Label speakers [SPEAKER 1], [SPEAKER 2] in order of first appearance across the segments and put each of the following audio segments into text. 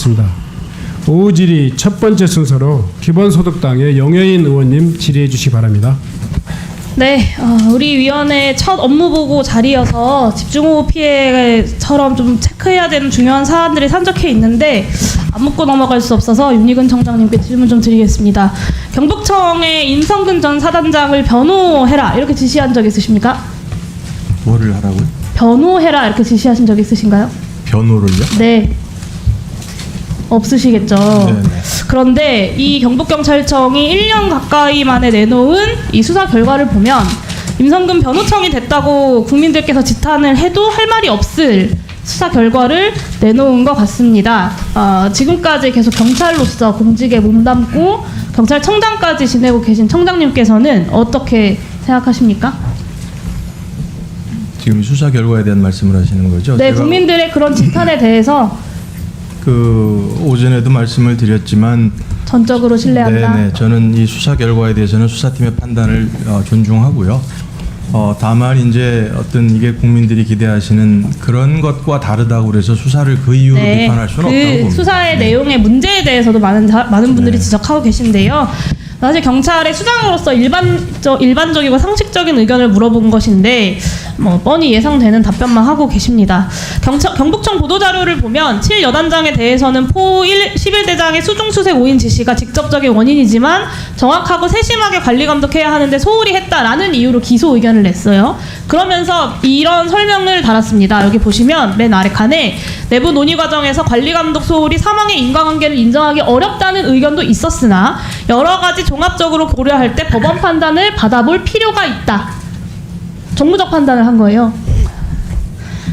[SPEAKER 1] 시작하겠습니다. 오후 질의 첫 번째 순서로 기본소득당의 영여인 의원님 질의해 주시기 바랍니다.
[SPEAKER 2] 네, 우리 위원회 첫 업무보고 자리여서 집중호우 피해처럼 좀 체크해야 되는 중요한 사안들이 산적해 있는데 안 묻고 넘어갈 수 없어서 윤희근 청장님께 질문 좀 드리겠습니다. 경북청의 임성근 전 사단장을 변호해라 이렇게 지시한 적 있으십니까?
[SPEAKER 3] 뭐를 하라고요?
[SPEAKER 2] 변호해라 이렇게 지시하신 적 있으신가요?
[SPEAKER 3] 변호를요?
[SPEAKER 2] 네. 없으시겠죠.
[SPEAKER 3] 네네.
[SPEAKER 2] 그런데 이 경북경찰청이 1년 가까이 만에 내놓은 이 수사 결과를 보면 임성근 변호청이 됐다고 국민들께서 지탄을 해도 할 말이 없을 수사 결과를 내놓은 것 같습니다. 지금까지 계속 경찰로서 공직에 몸담고 경찰청장까지 지내고 계신 청장님께서는 어떻게 생각하십니까?
[SPEAKER 3] 지금 수사 결과에 대한 말씀을 하시는 거죠?
[SPEAKER 2] 네,
[SPEAKER 3] 제가
[SPEAKER 2] 국민들의 그런 지탄에 대해서
[SPEAKER 3] 오전에도 말씀을 드렸지만
[SPEAKER 2] 전적으로 신뢰한다.
[SPEAKER 3] 네네, 저는 이 수사 결과에 대해서는 수사팀의 판단을 존중하고요. 다만 이제 어떤 이게 국민들이 기대하시는 그런 것과 다르다고 그래서 수사를 그 이유로 비판할 수는 없다고 봅니다.
[SPEAKER 2] 수사의 내용의 문제에 대해서도 많은 분들이
[SPEAKER 3] 네.
[SPEAKER 2] 지적하고 계신데요. 사실 경찰의 수장으로서 일반적이고 상식적인 의견을 물어본 것인데 뻔히 예상되는 답변만 하고 계십니다. 경북청 보도자료를 보면 7여단장에 대해서는 포 11대장의 수중수색 5인 지시가 직접적인 원인이지만 정확하고 세심하게 관리감독해야 하는데 소홀히 했다라는 이유로 기소 의견을 냈어요. 그러면서 이런 설명을 달았습니다. 여기 보시면 맨 아래 칸에 내부 논의 과정에서 관리감독 소홀이 사망의 인과관계를 인정하기 어렵다는 의견도 있었으나 여러 가지 종합적으로 고려할 때 법원 판단을 받아볼 필요가 있다. 정무적 판단을 한 거예요.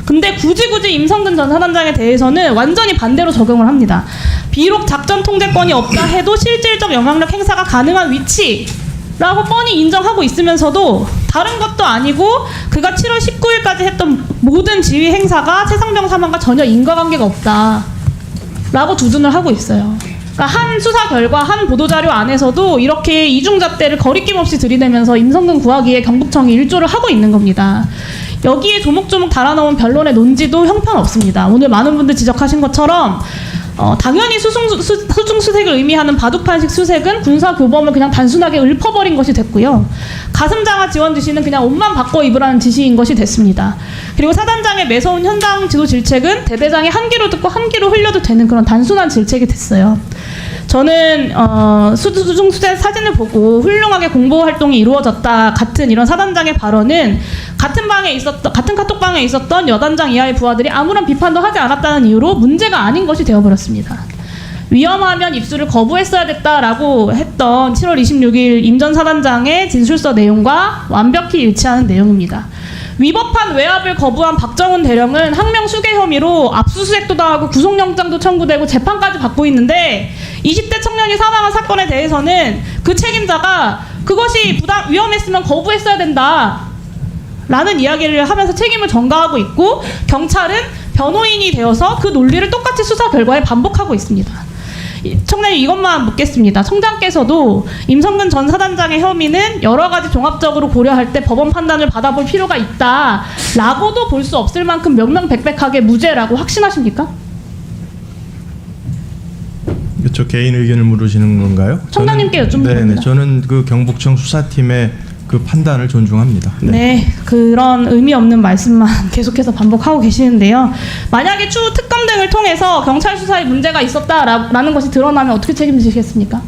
[SPEAKER 2] 근데 굳이 임성근 전 사단장에 대해서는 완전히 반대로 적용을 합니다. 비록 작전 통제권이 없다 해도 실질적 영향력 행사가 가능한 위치라고 뻔히 인정하고 있으면서도 다른 것도 아니고 그가 7월 19일까지 했던 모든 지휘 행사가 최상병 사망과 전혀 인과관계가 없다라고 두둔을 하고 있어요. 그러니까 한 수사 결과, 한 보도자료 안에서도 이렇게 이중잣대를 거리낌 없이 들이대면서 임성근 구하기에 경북청이 일조를 하고 있는 겁니다. 여기에 조목조목 달아놓은 변론의 논지도 형편없습니다. 오늘 많은 분들 지적하신 것처럼 당연히 수중수색을 의미하는 바둑판식 수색은 군사교범을 그냥 단순하게 읊어버린 것이 됐고요. 가슴장화 지원 지시는 그냥 옷만 바꿔 입으라는 지시인 것이 됐습니다. 그리고 사단장의 매서운 현장 지도 질책은 대대장이 한 귀로 듣고 한 귀로 흘려도 되는 그런 단순한 질책이 됐어요. 저는 수중수색 사진을 보고 훌륭하게 공보 활동이 이루어졌다 같은 이런 사단장의 발언은 같은 카톡방에 있었던 여단장 이하의 부하들이 아무런 비판도 하지 않았다는 이유로 문제가 아닌 것이 되어버렸습니다. 위험하면 입수를 거부했어야 됐다라고 했던 7월 26일 임 전 사단장의 진술서 내용과 완벽히 일치하는 내용입니다. 위법한 외압을 거부한 박정훈 대령은 항명 수괴 혐의로 압수수색도 당하고 구속영장도 청구되고 재판까지 받고 있는데 20대 청년이 사망한 사건에 대해서는 그 책임자가 그것이 위험했으면 거부했어야 된다 라는 이야기를 하면서 책임을 전가하고 있고 경찰은 변호인이 되어서 그 논리를 똑같이 수사 결과에 반복하고 있습니다. 청장님 이것만 묻겠습니다. 청장께서도 임성근 전 사단장의 혐의는 여러 가지 종합적으로 고려할 때 법원 판단을 받아볼 필요가 있다라고도 볼 수 없을 만큼 명명백백하게 무죄라고 확신하십니까?
[SPEAKER 3] 저 개인 의견을 물으시는 건가요?
[SPEAKER 2] 청장님께 여쭙는
[SPEAKER 3] 네네,
[SPEAKER 2] 겁니다.
[SPEAKER 3] 저는 그 경북청 수사팀의 그 판단을 존중합니다.
[SPEAKER 2] 네, 그런 의미 없는 말씀만 계속해서 반복하고 계시는데요. 만약에 추후 특검 등을 통해서 경찰 수사에 문제가 있었다라는 것이 드러나면 어떻게 책임지시겠습니까?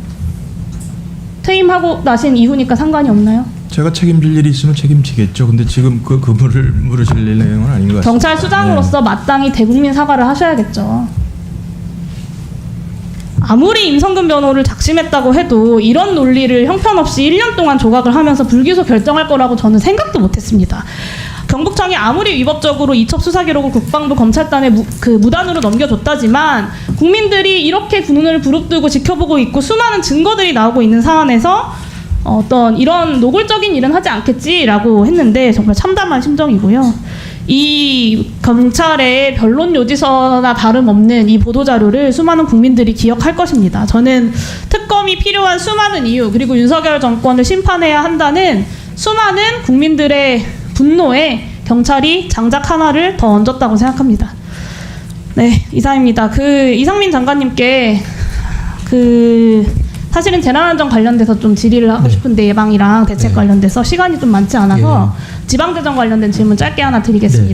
[SPEAKER 2] 퇴임하고 나신 이후니까 상관이 없나요?
[SPEAKER 3] 제가 책임질 일이 있으면 책임지겠죠. 근데 지금 그 물을 물으실 내용은 아닌 것 같습니다.
[SPEAKER 2] 경찰 수장으로서 마땅히 대국민 사과를 하셔야겠죠. 아무리 임성근 변호를 작심했다고 해도 이런 논리를 형편없이 1년 동안 조각을 하면서 불기소 결정할 거라고 저는 생각도 못했습니다. 경북청이 아무리 위법적으로 이첩 수사 기록을 국방부 검찰단에 무단으로 넘겨줬다지만 국민들이 이렇게 군운을 부릅뜨고 지켜보고 있고 수많은 증거들이 나오고 있는 사안에서 어떤 이런 노골적인 일은 하지 않겠지라고 했는데 정말 참담한 심정이고요. 이 경찰의 변론 요지서나 다름없는 이 보도자료를 수많은 국민들이 기억할 것입니다. 저는 특검이 필요한 수많은 이유 그리고 윤석열 정권을 심판해야 한다는 수많은 국민들의 분노에 경찰이 장작 하나를 더 얹었다고 생각합니다. 네, 이상입니다. 이상민 장관님께 사실은 재난안전 관련돼서 좀 질의를 하고 싶은데 예방이랑 대책 관련돼서 시간이 좀 많지 않아서 지방대전 관련된 질문 짧게 하나 드리겠습니다.